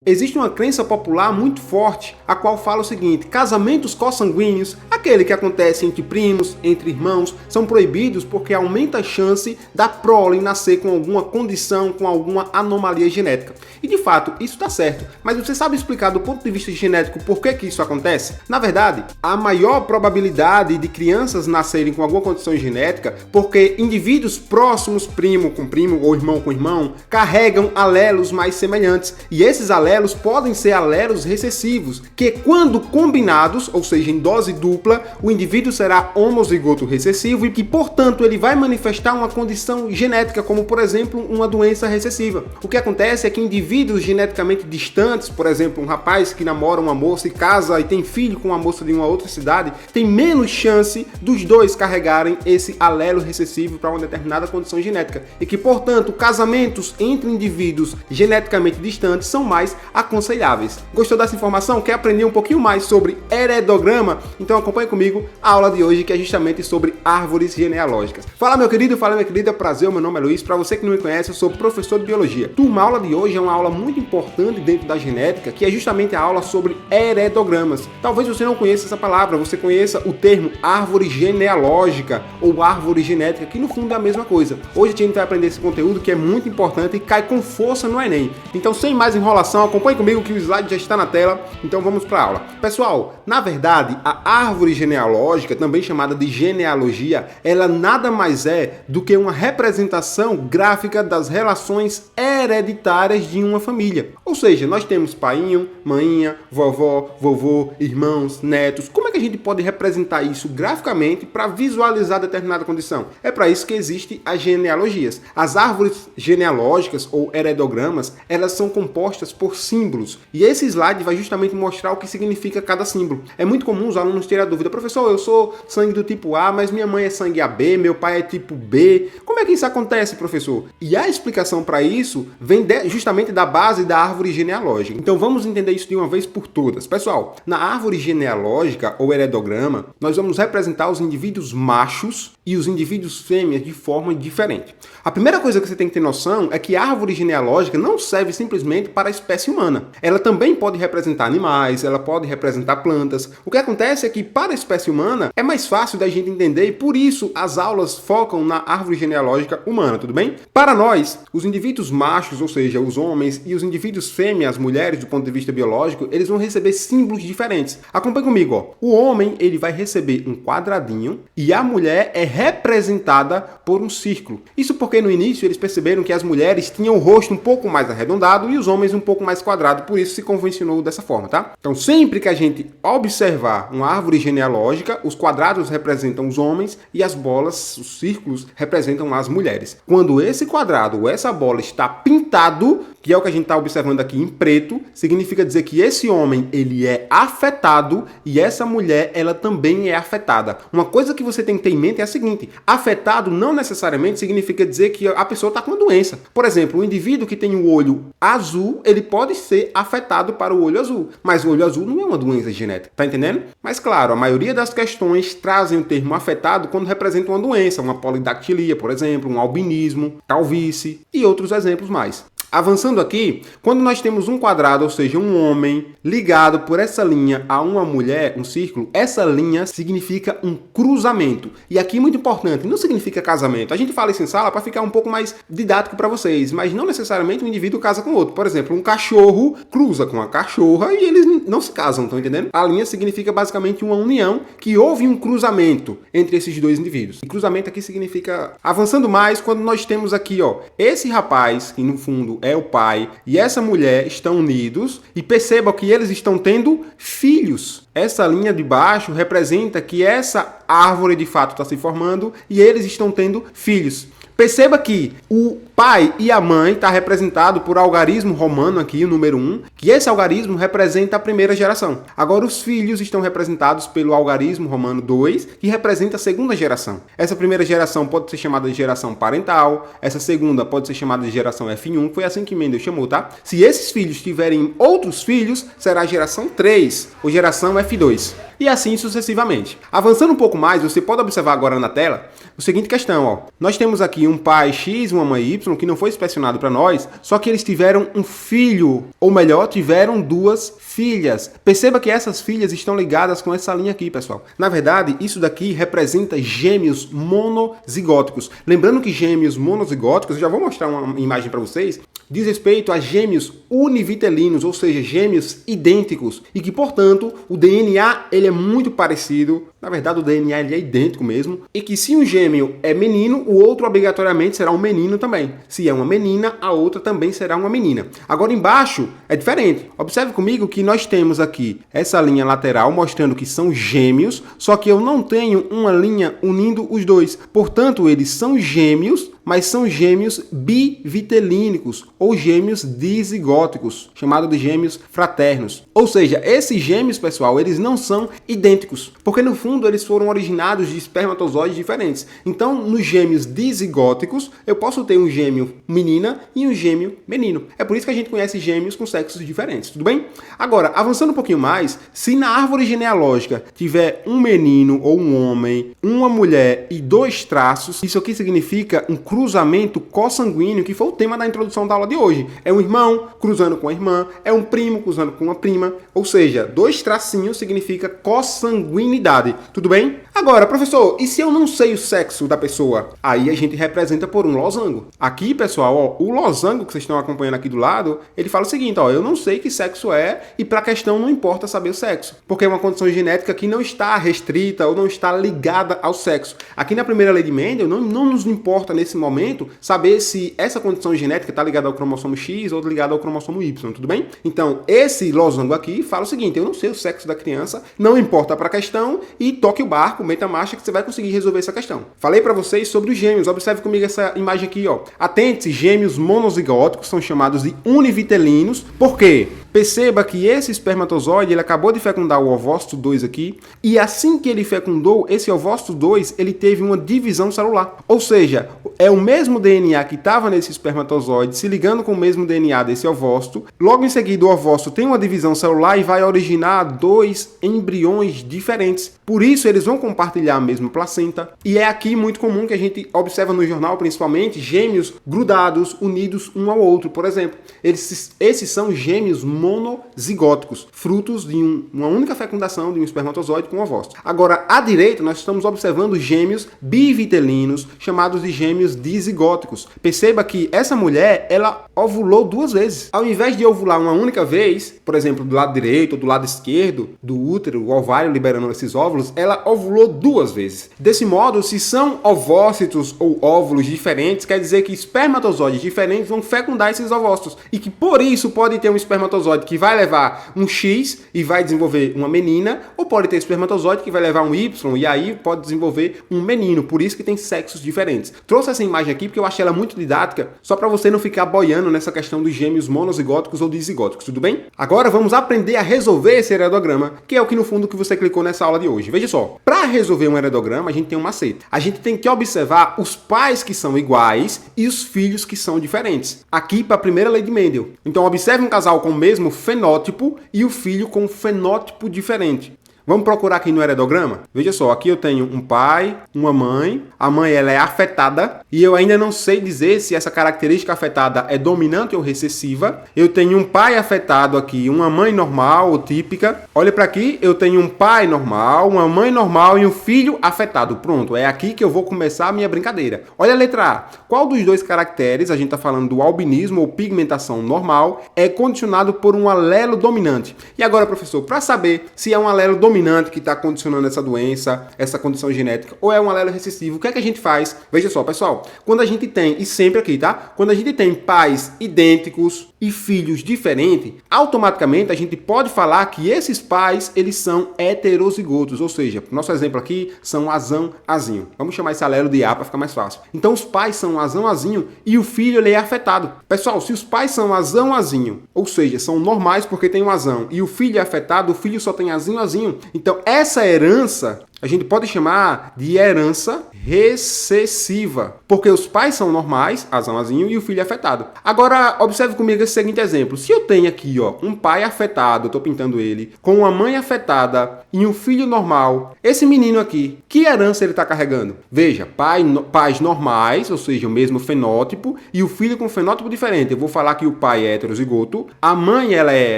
Existe uma crença popular muito forte, a qual fala o seguinte: casamentos consanguíneos, aquele que acontece entre primos, entre irmãos, são proibidos porque aumenta a chance da prole nascer com alguma condição, com alguma anomalia genética. E de fato, isso está certo, mas você sabe explicar do ponto de vista genético por que isso acontece? Na verdade, a maior probabilidade de crianças nascerem com alguma condição genética porque indivíduos próximos, primo com primo ou irmão com irmão, carregam alelos mais semelhantes, e esses alelos podem ser alelos recessivos, que quando combinados, ou seja, em dose dupla, o indivíduo será homozigoto recessivo e que, portanto, ele vai manifestar uma condição genética, como, por exemplo, uma doença recessiva. O que acontece é que indivíduos geneticamente distantes, por exemplo, um rapaz que namora uma moça e casa e tem filho com uma moça de uma outra cidade, tem menos chance dos dois carregarem esse alelo recessivo para uma determinada condição genética e que, portanto, casamentos entre indivíduos geneticamente distantes são mais aconselháveis. Gostou dessa informação? Quer aprender um pouquinho mais sobre heredograma? Então acompanhe comigo a aula de hoje, que é justamente sobre árvores genealógicas. Fala meu querido, fala minha querida, prazer, meu nome é Luiz. Para você que não me conhece, eu sou professor de biologia. Turma, a aula de hoje é uma aula muito importante dentro da genética, que é justamente a aula sobre heredogramas. Talvez você não conheça essa palavra, você conheça o termo árvore genealógica ou árvore genética, que no fundo é a mesma coisa. Hoje a gente vai aprender esse conteúdo que é muito importante e cai com força no Enem. Então, sem mais enrolação, acompanhe comigo que o slide já está na tela, então vamos para a aula. Pessoal, na verdade, a árvore genealógica, também chamada de genealogia, ela nada mais é do que uma representação gráfica das relações hereditárias de uma família. Ou seja, nós temos painho, mainha, vovó, vovô, irmãos, netos. Como é que a gente pode representar isso graficamente para visualizar determinada condição? É para isso que existem as genealogias. As árvores genealógicas ou heredogramas, elas são compostas por símbolos. E esse slide vai justamente mostrar o que significa cada símbolo. É muito comum os alunos terem a dúvida: professor, eu sou sangue do tipo A, mas minha mãe é sangue AB, meu pai é tipo B. Como é que isso acontece, professor? E a explicação para isso vem justamente da base da árvore genealógica. Então vamos entender isso de uma vez por todas. Pessoal, na árvore genealógica ou heredograma, nós vamos representar os indivíduos machos e os indivíduos fêmeas de forma diferente. A primeira coisa que você tem que ter noção é que a árvore genealógica não serve simplesmente para a espécie humana. Ela também pode representar animais, ela pode representar plantas. O que acontece é que para a espécie humana é mais fácil da gente entender e por isso as aulas focam na árvore genealógica humana, tudo bem? Para nós, os indivíduos machos, ou seja, os homens, e os indivíduos fêmeas, as mulheres, do ponto de vista biológico, eles vão receber símbolos diferentes. Acompanhe comigo, ó. O homem, ele vai receber um quadradinho e a mulher é representada por um círculo. Isso porque no início eles perceberam que as mulheres tinham o rosto um pouco mais arredondado e os homens um pouco mais quadrado, por isso se convencionou dessa forma, tá? Então sempre que a gente observar uma árvore genealógica, os quadrados representam os homens e as bolas, os círculos, representam as mulheres. Quando esse quadrado ou essa bola está pintado, que é o que a gente está observando aqui em preto, significa dizer que esse homem, ele é afetado e essa mulher, ela também é afetada. Uma coisa que você tem que ter em mente é a seguinte: afetado não necessariamente significa dizer que a pessoa está com uma doença. Por exemplo, um indivíduo que tem o olho azul, ele pode ser afetado para o olho azul, mas o olho azul não é uma doença genética, tá entendendo? Mas claro, a maioria das questões trazem o termo afetado quando representam uma doença, uma polidactilia, por exemplo, um albinismo, calvície e outros exemplos mais. Avançando aqui, quando nós temos um quadrado, ou seja, um homem ligado por essa linha a uma mulher, um círculo, essa linha significa um cruzamento. E aqui muito importante, não significa casamento. A gente fala isso em sala para ficar um pouco mais didático para vocês, mas não necessariamente um indivíduo casa com o outro. Por exemplo, um cachorro cruza com uma cachorra e eles não se casam, estão entendendo? A linha significa basicamente uma união, que houve um cruzamento entre esses dois indivíduos. E cruzamento aqui significa... Avançando mais, quando nós temos aqui, ó, esse rapaz, que no fundo é o pai, e essa mulher estão unidos, e perceba que eles estão tendo filhos. Essa linha de baixo representa que essa árvore de fato está se formando e eles estão tendo filhos. Perceba que o pai e a mãe está representado por algarismo romano aqui, o número 1, que esse algarismo representa a primeira geração. Agora os filhos estão representados pelo algarismo romano 2, que representa a segunda geração. Essa primeira geração pode ser chamada de geração parental, essa segunda pode ser chamada de geração F1, foi assim que Mendel chamou, tá? Se esses filhos tiverem outros filhos, será a geração 3, ou geração F2. E assim sucessivamente. Avançando um pouco mais, você pode observar agora na tela o seguinte questão, ó. Nós temos aqui aqui um pai X, uma mãe Y, que não foi inspecionado para nós, só que eles tiveram um filho, ou melhor, tiveram duas filhas. Perceba que essas filhas estão ligadas com essa linha aqui, pessoal. Na verdade, isso daqui representa gêmeos monozigóticos. Lembrando que gêmeos monozigóticos, eu já vou mostrar uma imagem para vocês, diz respeito a gêmeos univitelinos, ou seja, gêmeos idênticos, e que, portanto, o DNA ele é muito parecido, na verdade o DNA ele é idêntico mesmo, e que se um gêmeo é menino, o outro obrigatoriamente será um menino também. Se é uma menina, a outra também será uma menina. Agora embaixo é diferente. Observe comigo que nós temos aqui essa linha lateral mostrando que são gêmeos, só que eu não tenho uma linha unindo os dois. Portanto, eles são gêmeos, mas são gêmeos bivitelínicos ou gêmeos dizigóticos, chamado de gêmeos fraternos. Ou seja, esses gêmeos, pessoal, eles não são idênticos, porque no fundo eles foram originados de espermatozoides diferentes. Então, nos gêmeos dizigóticos, eu posso ter um gêmeo menina e um gêmeo menino. É por isso que a gente conhece gêmeos com sexos diferentes, tudo bem? Agora, avançando um pouquinho mais, se na árvore genealógica tiver um menino ou um homem, uma mulher e dois traços, isso aqui significa um cruzamento consanguíneo, que foi o tema da introdução da aula de hoje. É um irmão cruzando com a irmã, é um primo cruzando com uma prima, ou seja, dois tracinhos significa consanguinidade, tudo bem? Agora, professor, e se eu não sei o sexo da pessoa? Aí a gente representa por um losango. Aqui, pessoal, ó, o losango que vocês estão acompanhando aqui do lado, ele fala o seguinte, ó, eu não sei que sexo é e para a questão não importa saber o sexo, porque é uma condição genética que não está restrita ou não está ligada ao sexo. Aqui na primeira lei de Mendel, não nos importa nesse momento saber se essa condição genética está ligada ao cromossomo X ou ligada ao cromossomo Y, tudo bem? Então, esse losango aqui fala o seguinte, eu não sei o sexo da criança, não importa para a questão e toque o barco, meta a marcha que você vai conseguir resolver essa questão. Falei para vocês sobre os gêmeos, observe comigo essa imagem aqui, ó. Atente-se, gêmeos monozigóticos são chamados de univitelinos, por quê? Perceba que esse espermatozoide, ele acabou de fecundar o ovócito 2 aqui, e assim que ele fecundou, esse ovócito 2, ele teve uma divisão celular. Ou seja, é o mesmo DNA que estava nesse espermatozoide, se ligando com o mesmo DNA desse ovócito. Logo em seguida, o ovócito tem uma divisão celular e vai originar dois embriões diferentes. Por isso, eles vão compartilhar a mesma placenta. E é aqui muito comum que a gente observa no jornal, principalmente, gêmeos grudados, unidos um ao outro. Por exemplo, esses são gêmeos monozigóticos, frutos de uma única fecundação de um espermatozoide com um ovócito. Agora, à direita, nós estamos observando gêmeos bivitelinos, chamados de gêmeos dizigóticos. Perceba que essa mulher, ela ovulou duas vezes. Ao invés de ovular uma única vez, por exemplo, do lado direito ou do lado esquerdo do útero, o ovário liberando esses óvulos, ela ovulou duas vezes. Desse modo, se são ovócitos ou óvulos diferentes, quer dizer que espermatozoides diferentes vão fecundar esses ovócitos e que por isso pode ter um espermatozoide que vai levar um X e vai desenvolver uma menina, ou pode ter espermatozoide que vai levar um Y e aí pode desenvolver um menino, por isso que tem sexos diferentes. Trouxe essa imagem aqui porque eu achei ela muito didática, só para você não ficar boiando nessa questão dos gêmeos monozigóticos ou dizigóticos, tudo bem? Agora vamos aprender a resolver esse heredograma, que é o que no fundo que você clicou nessa aula de hoje. Veja só, para resolver um heredograma a gente tem um macete. A gente tem que observar os pais que são iguais e os filhos que são diferentes. Aqui para a primeira lei de Mendel. Então observe um casal com o mesmo fenótipo e o filho com um fenótipo diferente. Vamos procurar aqui no heredograma? Veja só, aqui eu tenho um pai, uma mãe. A mãe ela é afetada e eu ainda não sei dizer se essa característica afetada é dominante ou recessiva. Eu tenho um pai afetado aqui, uma mãe normal ou típica. Olha para aqui, eu tenho um pai normal, uma mãe normal e um filho afetado. Pronto, é aqui que eu vou começar a minha brincadeira. Olha a letra A. Qual dos dois caracteres, a gente está falando do albinismo ou pigmentação normal, é condicionado por um alelo dominante? E agora, professor, para saber se é um alelo dominante que está condicionando essa doença, essa condição genética, ou é um alelo recessivo, o que é que a gente faz? Veja só, pessoal, quando a gente tem, e sempre aqui, tá? Quando a gente tem pais idênticos e filhos diferentes, automaticamente a gente pode falar que esses pais, eles são heterozigotos, ou seja, nosso exemplo aqui são azão, azinho. Vamos chamar esse alelo de A para ficar mais fácil. Então os pais são azão, azinho e o filho ele é afetado. Pessoal, se os pais são azão, azinho, ou seja, são normais porque tem um azão, e o filho é afetado, o filho só tem azinho, azinho. Então essa herança a gente pode chamar de herança recessiva, porque os pais são normais, azão, azinho, e o filho é afetado. Agora, observe comigo esse seguinte exemplo. Se eu tenho aqui, ó, um pai afetado, eu tô pintando ele, com uma mãe afetada e um filho normal, esse menino aqui, que herança ele tá carregando? Veja, pais normais, ou seja, o mesmo fenótipo, e o filho com fenótipo diferente. Eu vou falar que o pai é heterozigoto, a mãe ela é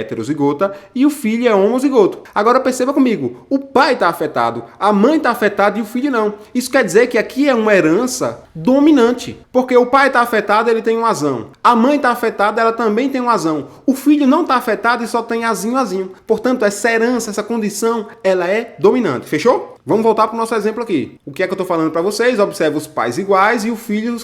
heterozigota e o filho é homozigoto. Agora perceba comigo, o pai tá afetado, a mãe tá afetada e o filho não. Isso quer dizer que aqui é uma herança dominante, porque o pai está afetado, ele tem um azão. A mãe está afetada, ela também tem um azão. O filho não está afetado e só tem azinho, azinho. Portanto, essa herança, essa condição, ela é dominante. Fechou? Vamos voltar para o nosso exemplo aqui. O que é que eu estou falando para vocês? Observe os pais iguais e o filho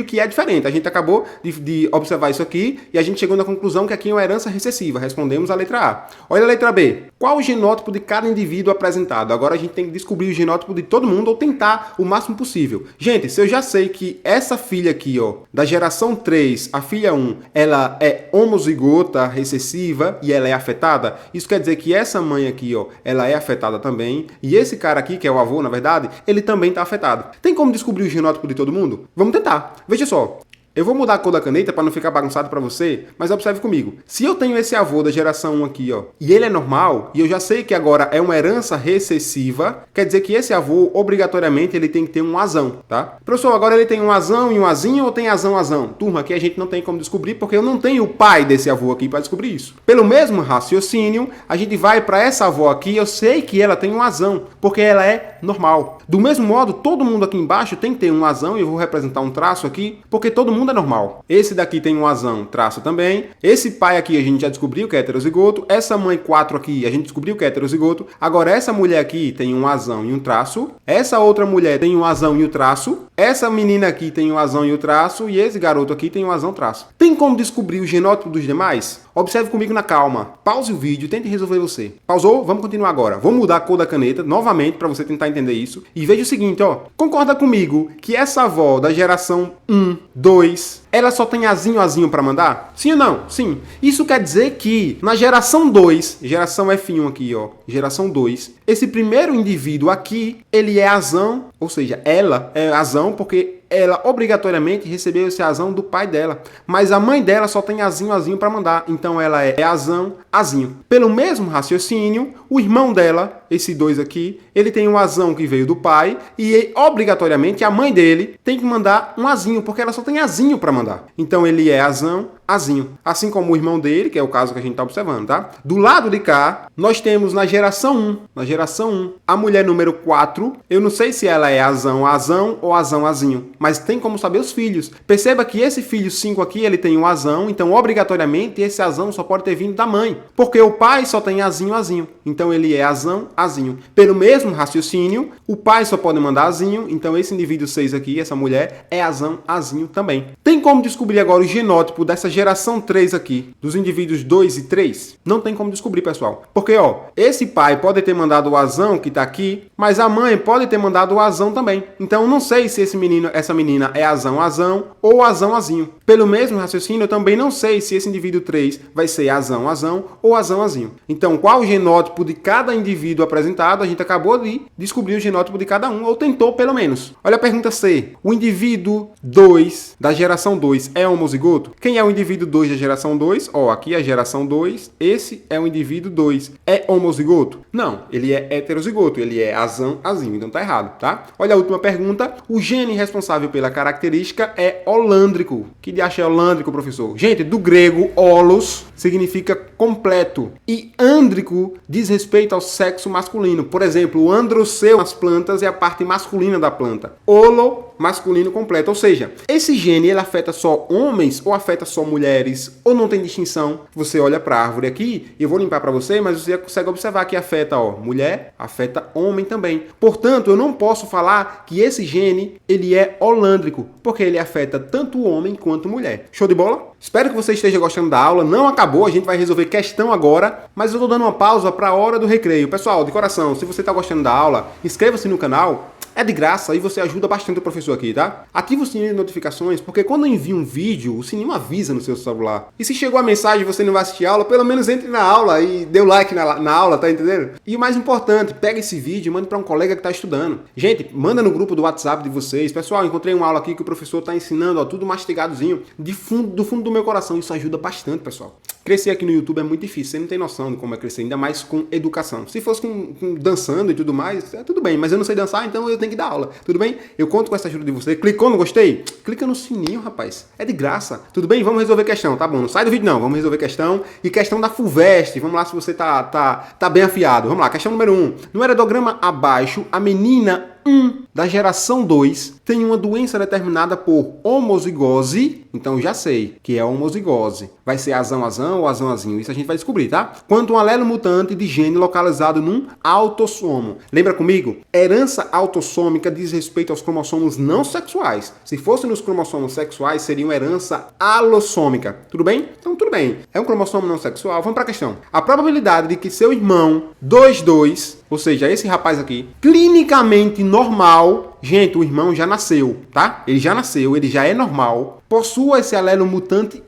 que é diferente. A gente acabou de observar isso aqui e a gente chegou na conclusão que aqui é uma herança recessiva. Respondemos a letra A. Olha a letra B. Qual o genótipo de cada indivíduo apresentado? Agora a gente tem que descobrir o genótipo de todo mundo ou tentar o máximo possível. Gente, se eu já sei que essa filha aqui, ó, da geração 3, a filha 1, ela é homozigota, recessiva e ela é afetada, isso quer dizer que essa mãe aqui, ó, ela é afetada também e esse cara aqui, que é o avô, na verdade, ele também está afetado. Tem como descobrir o genótipo de todo mundo? Vamos tentar. Veja só. Eu vou mudar a cor da caneta para não ficar bagunçado para você, mas observe comigo. Se eu tenho esse avô da geração 1 aqui, ó, e ele é normal, e eu já sei que agora é uma herança recessiva, quer dizer que esse avô, obrigatoriamente, ele tem que ter um azão, tá? Professor, agora ele tem um azão e um azinho ou tem azão, azão? Turma, aqui a gente não tem como descobrir, porque eu não tenho o pai desse avô aqui para descobrir isso. Pelo mesmo raciocínio, a gente vai para essa avó aqui, eu sei que ela tem um azão, porque ela é normal. Do mesmo modo, todo mundo aqui embaixo tem que ter um azão, e eu vou representar um traço aqui, porque todo mundo é normal. Esse daqui tem um azão, traço também. Esse pai aqui a gente já descobriu que é heterozigoto. Essa mãe 4 aqui a gente descobriu que é heterozigoto. Agora essa mulher aqui tem um azão e um traço. Essa outra mulher tem um azão e o traço. Essa menina aqui tem um azão e o traço. E esse garoto aqui tem um azão traço. Tem como descobrir o genótipo dos demais? Observe comigo na calma. Pause o vídeo, tente resolver você. Pausou? Vamos continuar agora. Vou mudar a cor da caneta novamente para você tentar entender isso. E veja o seguinte, ó. Concorda comigo que essa avó da geração 1, 2, ela só tem azinho, azinho para mandar? Sim ou não? Sim. Isso quer dizer que na geração 2, geração F1 aqui, ó, geração 2, esse primeiro indivíduo aqui, ele é azão, ou seja, ela é azão porque ela obrigatoriamente recebeu esse azão do pai dela. Mas a mãe dela só tem azinho, azinho para mandar. Então ela é azão, azinho. Pelo mesmo raciocínio, o irmão dela, esse 2 aqui, ele tem um azão que veio do pai e obrigatoriamente a mãe dele tem que mandar um azinho, porque ela só tem azinho para mandar. Então ele é azão, azinho. Assim como o irmão dele, que é o caso que a gente está observando, tá? Do lado de cá, nós temos na geração 1, a mulher número 4, eu não sei se ela é azão, azão ou azão, azinho, mas tem como saber os filhos. Perceba que esse filho 5 aqui, ele tem um azão, então obrigatoriamente esse azão só pode ter vindo da mãe, porque o pai só tem azinho, azinho. Então ele é azão, azinho. Pelo mesmo raciocínio, o pai só pode mandar azinho, então esse indivíduo 6 aqui, essa mulher, é azão, azinho também. Tem como descobrir agora o genótipo dessa geração 3 aqui, dos indivíduos 2 e 3? Não tem como descobrir, pessoal. Porque, ó, esse pai pode ter mandado o azão que tá aqui, mas a mãe pode ter mandado o azão também. Então eu não sei se esse menino, essa menina é azão, azão ou azão, azinho. Pelo mesmo raciocínio, eu também não sei se esse indivíduo 3 vai ser azão, azão ou azão, azinho. Então, qual o genótipo de cada indivíduo apresentado? A gente acabou de descobrir o genótipo de cada um, ou tentou pelo menos. Olha a pergunta C. O indivíduo 2 da geração 2 é homozigoto? Quem é o indivíduo 2 da geração 2? Ó, aqui é a geração 2, esse é o indivíduo 2. É homozigoto? Não, ele é heterozigoto, ele é azão, azinho, então tá errado, tá? Olha a última pergunta. O gene responsável pela característica é holândrico. Que diacho é holândrico, professor? Gente, do grego, holos significa completo e ândrico diz respeito ao sexo masculino. Por exemplo, o androceu nas plantas é a parte masculina da planta. Holo, masculino completo. Ou seja, esse gene ele afeta só homens ou afeta só mulheres? Ou não tem distinção? Você olha para a árvore aqui, eu vou limpar para você, mas você consegue observar que afeta, ó, mulher, afeta homem também. Portanto, eu não posso falar que esse gene ele é holândrico, porque ele afeta tanto o homem quanto mulher. Show de bola? Espero que você esteja gostando da aula. Não acabou, a gente vai resolver questão agora, mas eu estou dando uma pausa para a hora do recreio. Pessoal, de coração, se você está gostando da aula, inscreva-se no canal. É de graça e você ajuda bastante o professor. professor aqui, tá? Ativa o sininho de notificações, porque quando eu envio um vídeo, o sininho avisa no seu celular. E se chegou a mensagem e você não vai assistir a aula, pelo menos entre na aula e dê o like na aula, tá entendendo? E o mais importante, pega esse vídeo e manda para um colega que tá estudando. Gente, manda no grupo do WhatsApp de vocês. Pessoal, encontrei uma aula aqui que o professor tá ensinando, ó, tudo mastigadozinho, do fundo do meu coração. Isso ajuda bastante, pessoal. Crescer aqui no YouTube é muito difícil, você não tem noção de como é crescer, ainda mais com educação. Se fosse com dançando e tudo mais, tudo bem, mas eu não sei dançar, então eu tenho que dar aula, tudo bem? Eu conto com essa ajuda de você. Clicou no gostei? Clica no sininho, rapaz. É de graça, tudo bem? Vamos resolver questão, tá bom? Não sai do vídeo não, vamos resolver questão. E questão da FUVEST, vamos lá se você tá bem afiado. Vamos lá, questão número 1. No aerograma abaixo, a menina 1 da geração 2 tem uma doença determinada por homozigose, então já sei que é homozigose. Vai ser azão ou azão-azinho, isso a gente vai descobrir, tá? Quanto um alelo mutante de gene localizado num autossomo. Lembra comigo? Herança autossômica diz respeito aos cromossomos não sexuais. Se fosse nos cromossomos sexuais, seria uma herança alossômica. Tudo bem? Então tudo bem. É um cromossomo não sexual. Vamos para a questão. A probabilidade de que seu irmão 22, ou seja, esse rapaz aqui, clinicamente normal, gente, o irmão já nasceu, tá? Ele já nasceu, ele já é normal, possua esse alelo mutante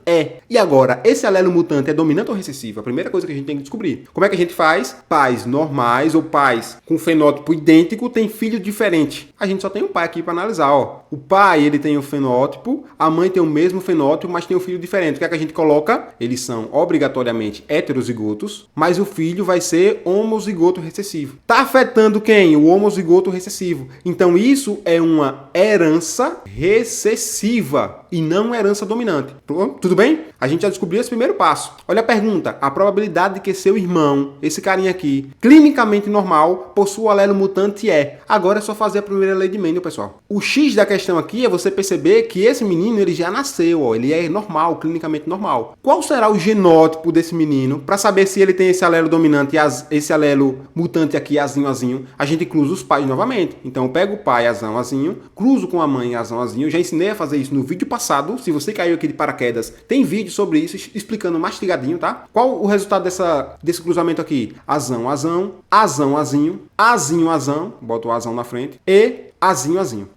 E agora, esse alelo mutante é dominante ou recessivo? A primeira coisa que a gente tem que descobrir. Como é que a gente faz? Pais normais ou pais com fenótipo idêntico têm filho diferente. A gente só tem um pai aqui para analisar, ó. O pai, ele tem o fenótipo, a mãe tem o mesmo fenótipo, mas tem um filho diferente. O que é que a gente coloca? Eles são obrigatoriamente heterozigotos, mas o filho vai ser homozigoto recessivo. Tá afetando quem? O homozigoto recessivo. Então isso é uma herança recessiva e não uma herança dominante. Tudo bem? A gente já descobriu esse primeiro passo. Olha a pergunta. A probabilidade de que seu irmão, esse carinha aqui, clinicamente normal, possua o alelo mutante é. Agora é só fazer a primeira lei de Mendel, pessoal. O X da questão aqui é você perceber que esse menino, ele já nasceu, ó. Ele é normal, clinicamente normal. Qual será o genótipo desse menino? Para saber se ele tem esse alelo dominante e esse alelo mutante aqui, azinho, a gente cruza os pais novamente. Então eu pego o pai, azinho, cruzo com a mãe, azinho. Eu já ensinei a fazer isso no vídeo passado. Se você caiu aqui de paraquedas, tem vídeo sobre isso, explicando mastigadinho, tá? Qual o resultado desse cruzamento aqui? Azinho, azão, bota o azão na frente, e azinho.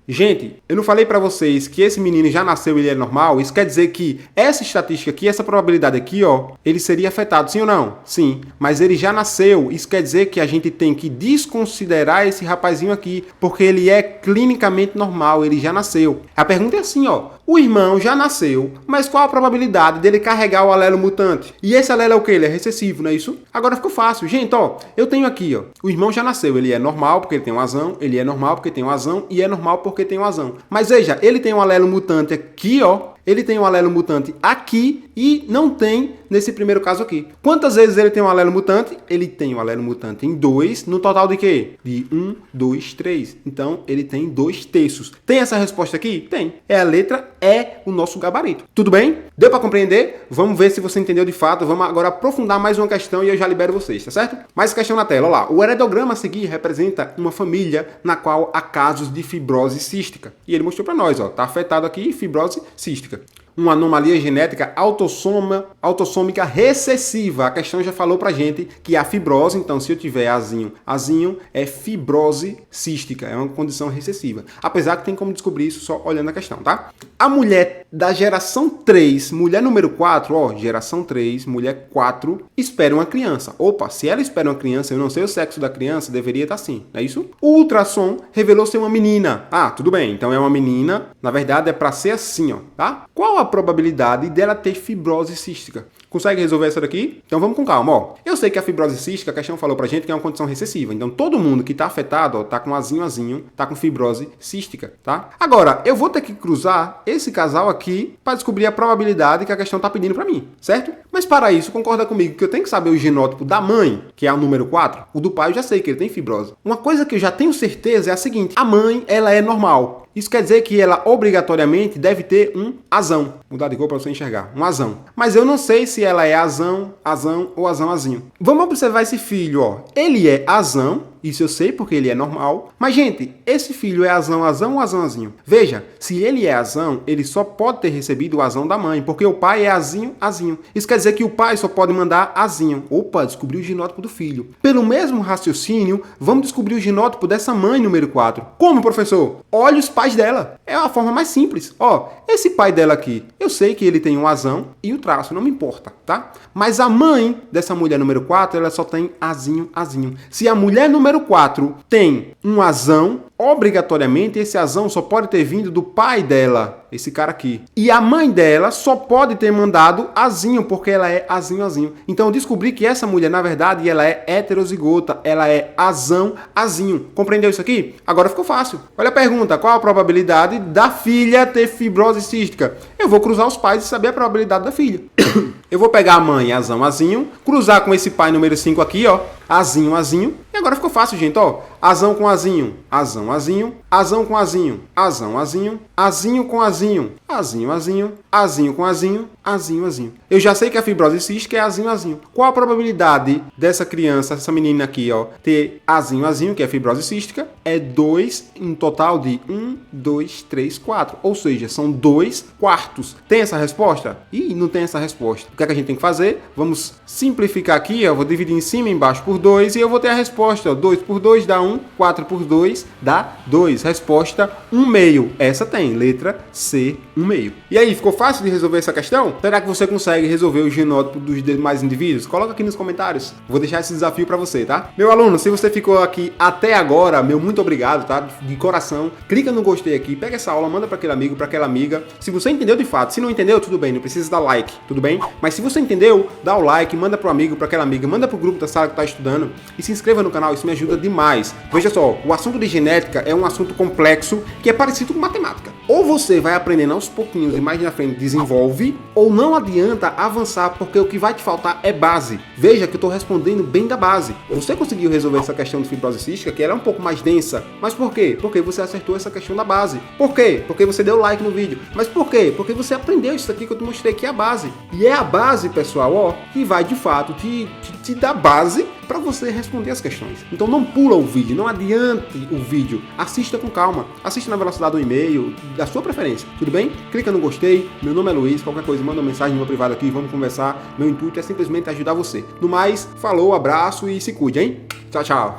Gente, eu não falei pra vocês que esse menino já nasceu e ele é normal? Isso quer dizer que essa estatística aqui, essa probabilidade aqui, ó, ele seria afetado, sim ou não? Sim, mas ele já nasceu. Isso quer dizer que a gente tem que desconsiderar esse rapazinho aqui, porque ele é clinicamente normal, ele já nasceu. A pergunta é assim, ó, o irmão já nasceu, mas qual a probabilidade dele carregar o alelo mutante? E esse alelo é o quê? Ele é recessivo, não é isso? Agora ficou fácil. Gente, ó, eu tenho aqui, ó, o irmão já nasceu, ele é normal porque ele tem um azão, ele é normal porque tem um azão e é normal porque tem um azão. Mas veja, ele tem um alelo mutante aqui, ó, ele tem um alelo mutante aqui e não tem nesse primeiro caso aqui. Quantas vezes ele tem um alelo mutante? Ele tem um alelo mutante em 2, no total de quê? De 1, 2, 3. Então, ele tem 2/3. Tem essa resposta aqui? Tem. É a letra E, o nosso gabarito. Tudo bem? Deu para compreender? Vamos ver se você entendeu de fato. Vamos agora aprofundar mais uma questão e eu já libero vocês, tá certo? Mais questão na tela, olha lá. O heredograma a seguir representa uma família na qual há casos de fibrose cística. E ele mostrou para nós, ó, tá afetado aqui fibrose cística. Uma anomalia genética autossômica recessiva. A questão já falou pra gente que a fibrose, então se eu tiver azinho é fibrose cística, é uma condição recessiva. Apesar que tem como descobrir isso só olhando a questão, tá? A mulher da geração 3, mulher número 4, ó, geração 3, mulher 4, espera uma criança. Opa, se ela espera uma criança, eu não sei o sexo da criança, deveria estar assim, não é isso? O ultrassom revelou ser uma menina. Ah, tudo bem, então é uma menina, na verdade é pra ser assim, ó, tá? Qual a probabilidade dela ter fibrose cística? Consegue resolver essa daqui? Então vamos com calma, ó. Eu sei que a fibrose cística, a questão falou pra gente que é uma condição recessiva. Então todo mundo que tá afetado, ó, tá com azinho, tá com fibrose cística, tá? Agora, eu vou ter que cruzar esse casal aqui para descobrir a probabilidade que a questão tá pedindo pra mim, certo? Mas para isso, concorda comigo que eu tenho que saber o genótipo da mãe, que é o número 4? O do pai eu já sei que ele tem fibrose. Uma coisa que eu já tenho certeza é a seguinte: a mãe, ela é normal. Isso quer dizer que ela obrigatoriamente deve ter um azão. Mudar de cor para você enxergar. Um azão. Mas eu não sei se ela é azão ou azão-azinho. Vamos observar esse filho, ó. Ele é azão Isso eu sei porque ele é normal. Mas, gente, esse filho é azão ou azãozinho? Veja, se ele é azão, ele só pode ter recebido o azão da mãe, porque o pai é azinho. Isso quer dizer que o pai só pode mandar azinho. Opa, descobriu o genótipo do filho. Pelo mesmo raciocínio, vamos descobrir o genótipo dessa mãe número 4. Como, professor? Olha os pais dela. É a forma mais simples. Ó, esse pai dela aqui, eu sei que ele tem um azão e o traço, não me importa, tá? Mas a mãe dessa mulher número 4, ela só tem azinho. Se a mulher número 4 tem um azão, obrigatoriamente esse azão só pode ter vindo do pai dela, esse cara aqui. E a mãe dela só pode ter mandado azinho, porque ela é azinho. Então eu descobri que essa mulher, na verdade, ela é heterozigota, ela é azinho. Compreendeu isso aqui? Agora ficou fácil. Olha a pergunta, qual a probabilidade da filha ter fibrose cística? Eu vou cruzar os pais e saber a probabilidade da filha. Eu vou pegar a mãe azinho, cruzar com esse pai número 5 aqui, ó, azinho. E agora ficou fácil, gente, ó. Azão com azinho, azão com azinho, azinho com azinho, azinho com azinho. Eu já sei que a fibrose cística é azinho. Qual a probabilidade dessa criança, essa menina aqui, ó, ter azinho, que é fibrose cística? É 2 em total de 1, 2, 3, 4. Ou seja, são 2 quartos. Tem essa resposta? Ih, não tem essa resposta. O que é que a gente tem que fazer? Vamos simplificar aqui, ó. Vou dividir em cima e embaixo por 2 e eu vou ter a resposta. 2 por 2 dá 1, 4 por 2 dá 2. Resposta 1/2. Essa tem, letra C, 1/2. E aí, ficou fácil de resolver essa questão? Será que você consegue resolver o genótipo dos demais indivíduos? Coloca aqui nos comentários. Vou deixar esse desafio para você, tá? Meu aluno, se você ficou aqui até agora, meu muito obrigado, tá? De coração. Clica no gostei aqui, pega essa aula, manda para aquele amigo, para aquela amiga. Se você entendeu de fato, se não entendeu, tudo bem, não precisa dar like, tudo bem? Mas se você entendeu, dá o like, manda pro amigo, para aquela amiga, manda pro grupo da sala que tá estudando e se inscreva no canal, isso me ajuda demais. Veja só, o assunto de genética é um assunto complexo que é parecido com matemática. Ou você vai aprendendo aos pouquinhos e mais na frente desenvolve, ou não adianta avançar porque o que vai te faltar é base. Veja que eu estou respondendo bem da base. Você conseguiu resolver essa questão de fibrose cística, que ela é um pouco mais densa. Mas por quê? Porque você acertou essa questão da base. Por quê? Porque você deu like no vídeo. Mas por quê? Porque você aprendeu isso aqui que eu te mostrei que é a base. E é a base, pessoal, ó, que vai de fato te dar base para você responder as questões. Então não pula o vídeo, não adiante o vídeo. Assista com calma. Assista na velocidade do e-mail, da sua preferência. Tudo bem? Clica no gostei. Meu nome é Luiz. Qualquer coisa, manda uma mensagem no meu privado aqui. Vamos conversar. Meu intuito é simplesmente ajudar você. No mais, falou, abraço e se cuide, hein? Tchau, tchau.